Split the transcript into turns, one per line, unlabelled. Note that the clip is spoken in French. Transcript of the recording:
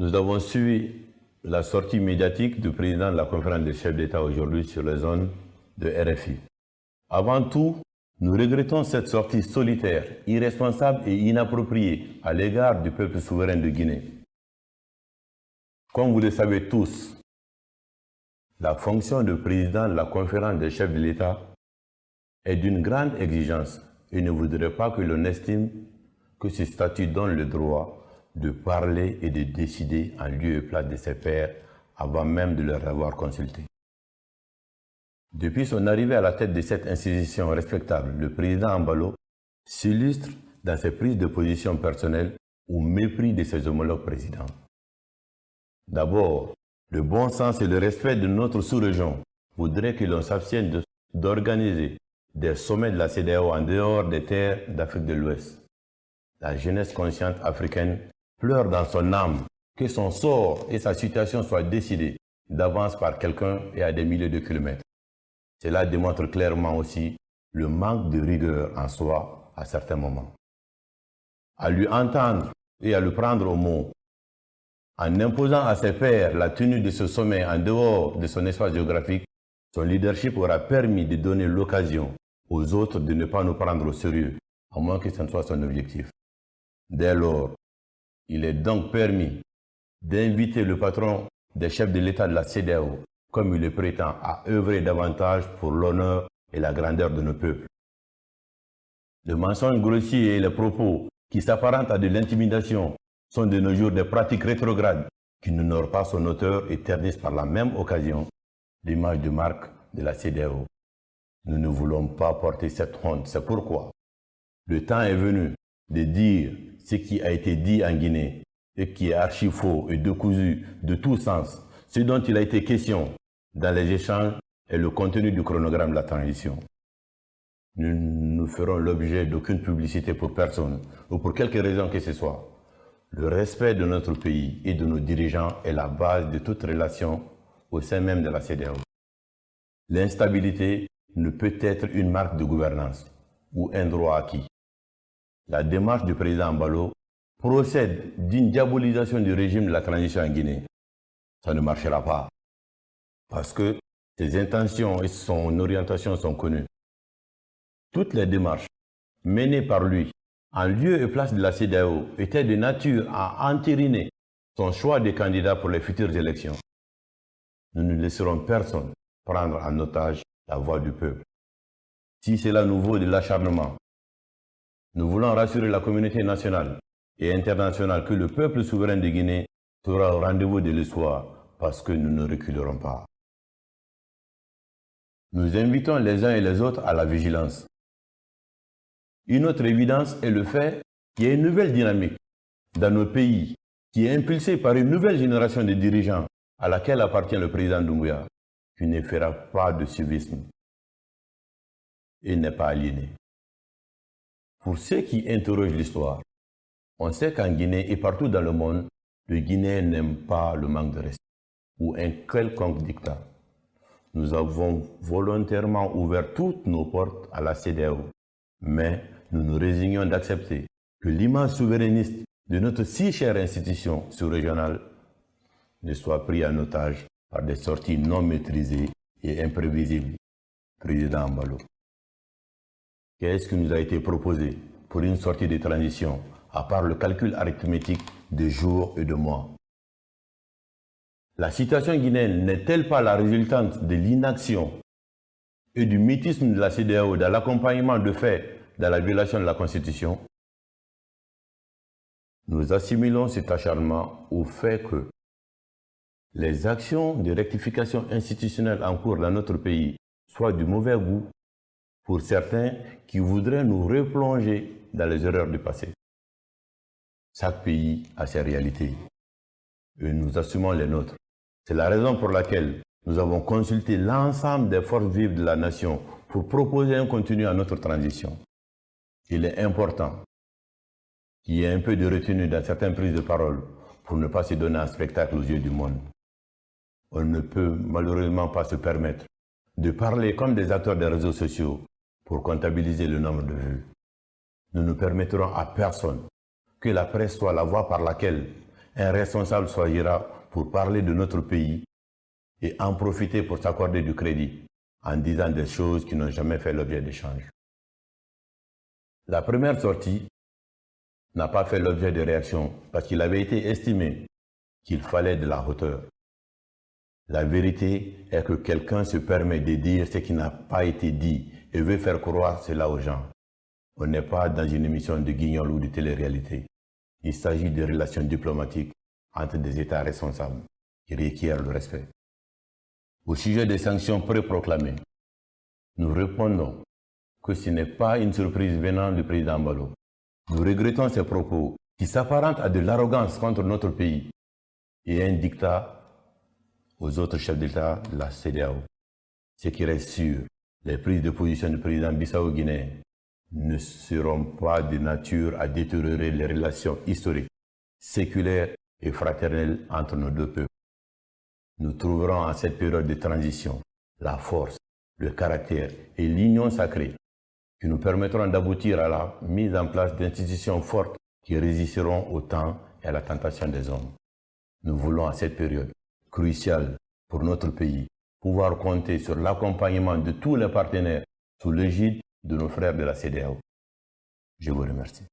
Nous avons suivi la sortie médiatique du président de la conférence des chefs d'État aujourd'hui sur les zones de RFI. Avant tout, nous regrettons cette sortie solitaire, irresponsable et inappropriée à l'égard du peuple souverain de Guinée. Comme vous le savez tous, la fonction de président de la conférence des chefs de l'État est d'une grande exigence et ne voudrait pas que l'on estime que ce statut donne le droit de parler et de décider en lieu et place de ses pairs avant même de leur avoir consulté. Depuis son arrivée à la tête de cette institution respectable, le président Embalo s'illustre dans ses prises de position personnelles au mépris de ses homologues présidents. D'abord, le bon sens et le respect de notre sous-région voudraient que l'on s'abstienne d'organiser des sommets de la CEDEAO en dehors des terres d'Afrique de l'Ouest. La jeunesse consciente africaine pleure dans son âme que son sort et sa situation soient décidés d'avance par quelqu'un et à des milliers de kilomètres. Cela démontre clairement aussi le manque de rigueur en soi à certains moments. À lui entendre et à le prendre au mot, en imposant à ses pairs la tenue de ce sommet en dehors de son espace géographique, son leadership aura permis de donner l'occasion aux autres de ne pas nous prendre au sérieux, à moins que ce ne soit son objectif. Dès lors, il est donc permis d'inviter le patron des chefs de l'État de la CEDEAO, comme il le prétend, à œuvrer davantage pour l'honneur et la grandeur de nos peuples. Le mensonge grossier et les propos qui s'apparentent à de l'intimidation sont de nos jours des pratiques rétrogrades qui n'honorent pas son auteur et ternissent par la même occasion l'image de marque de la CEDEAO. Nous ne voulons pas porter cette honte. C'est pourquoi le temps est venu de dire ce qui a été dit en Guinée et qui est archi faux et décousu de tout sens. Ce dont il a été question dans les échanges est le contenu du chronogramme de la transition. Nous ne ferons l'objet d'aucune publicité pour personne ou pour quelque raison que ce soit. Le respect de notre pays et de nos dirigeants est la base de toute relation au sein même de la CEDEAO. L'instabilité ne peut être une marque de gouvernance ou un droit acquis. La démarche du président Embalo procède d'une diabolisation du régime de la transition en Guinée. Ça ne marchera pas parce que ses intentions et son orientation sont connues. Toutes les démarches menées par lui en lieu et place de la CEDEAO étaient de nature à entériner son choix de candidat pour les futures élections. Nous ne laisserons personne prendre en otage la voix du peuple. Si cela nous vaut de l'acharnement, nous voulons rassurer la communauté nationale et internationale que le peuple souverain de Guinée sera au rendez-vous de l'espoir parce que nous ne reculerons pas. Nous invitons les uns et les autres à la vigilance. Une autre évidence est le fait qu'il y a une nouvelle dynamique dans nos pays qui est impulsée par une nouvelle génération de dirigeants à laquelle appartient le président Doumbouya, qui ne fera pas de civisme et n'est pas aliéné. Pour ceux qui interrogent l'histoire, on sait qu'en Guinée et partout dans le monde, le Guinéen n'aime pas le manque de respect ou un quelconque dictat. Nous avons volontairement ouvert toutes nos portes à la CEDEAO, mais nous nous résignons d'accepter que l'image souverainiste de notre si chère institution sous-régionale ne soit prise en otage par des sorties non maîtrisées et imprévisibles. Président Embalo, qu'est-ce qui nous a été proposé pour une sortie de transition, à part le calcul arithmétique de jours et de mois? La situation guinéenne n'est-elle pas la résultante de l'inaction et du mutisme de la CEDEAO dans l'accompagnement de faits dans la violation de la Constitution? Nous assimilons cet acharnement au fait que les actions de rectification institutionnelle en cours dans notre pays soient du mauvais goût pour certains qui voudraient nous replonger dans les erreurs du passé. Chaque pays a ses réalités et nous assumons les nôtres. C'est la raison pour laquelle nous avons consulté l'ensemble des forces vives de la nation pour proposer un contenu à notre transition. Il est important qu'il y ait un peu de retenue dans certaines prises de parole pour ne pas se donner un spectacle aux yeux du monde. On ne peut malheureusement pas se permettre de parler comme des acteurs des réseaux sociaux pour comptabiliser le nombre de vues. Nous ne permettrons à personne que la presse soit la voie par laquelle un responsable choisira pour parler de notre pays et en profiter pour s'accorder du crédit en disant des choses qui n'ont jamais fait l'objet d'échanges. La première sortie n'a pas fait l'objet de réaction parce qu'il avait été estimé qu'il fallait de la hauteur. La vérité est que quelqu'un se permet de dire ce qui n'a pas été dit et veut faire croire cela aux gens. On n'est pas dans une émission de guignol ou de télé-réalité. Il s'agit de relations diplomatiques entre des États responsables qui requièrent le respect. Au sujet des sanctions pré-proclamées, nous répondons que ce n'est pas une surprise venant du président Mbalo. Nous regrettons ces propos qui s'apparentent à de l'arrogance contre notre pays et un dictat aux autres chefs d'État de la CEDEAO. Ce qui reste sûr, les prises de position du président Bissau-Guinéen ne seront pas de nature à détériorer les relations historiques, séculaires et fraternelles entre nos deux peuples. Nous trouverons en cette période de transition la force, le caractère et l'union sacrée qui nous permettront d'aboutir à la mise en place d'institutions fortes qui résisteront au temps et à la tentation des hommes. Nous voulons à cette période cruciale pour notre pays pouvoir compter sur l'accompagnement de tous les partenaires sous l'égide de nos frères de la CEDEAO. Je vous remercie.